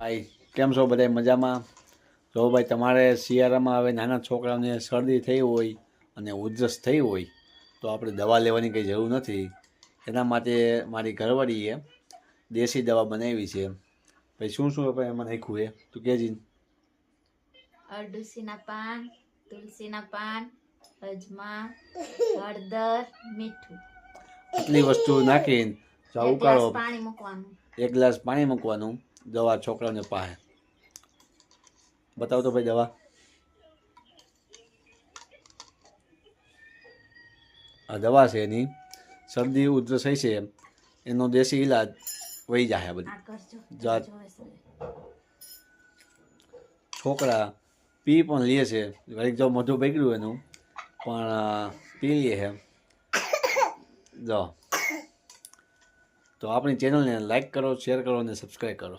ભાઈ કેમ છો બધા મજામાં? જો ભાઈ તમારે શિયાળામાં હવે નાના છોકરાઓને શરદી થઈ હોય અને ઉધરસ થઈ હોય તો આપણે દવા લેવાની કંઈ જરૂર નથી. એના માટે મારી ઘરવાળીએ દેશી દવા બનાવી છે. ભાઈ શું શું આપણે એમાં નાખ્યું એ તું કહેજી. અરડુસીના પાન, તુલસીના પાન, અજમા, હળદર, મીઠું, આટલી વસ્તુ નાખીને ઉકાળો. પાણી મૂકવાનું. 1 ગ્લાસ પાણી મૂકવાનું. દવા છોકરાઓને પાસે બતાવો તો ભાઈ દવા. આ દવા છે એની શરદી ઉધરસ થઈ છે એનો દેશી ઈલાજ વહી જાય બધી. છોકરા પી પણ લે છે, ઘડીક જો મોઢું બગડ્યું એનું પણ પી લે છે. જો તો આપણી ચેનલને લાઈક કરો, શેર કરો અને સબસ્ક્રાઈબ કરો.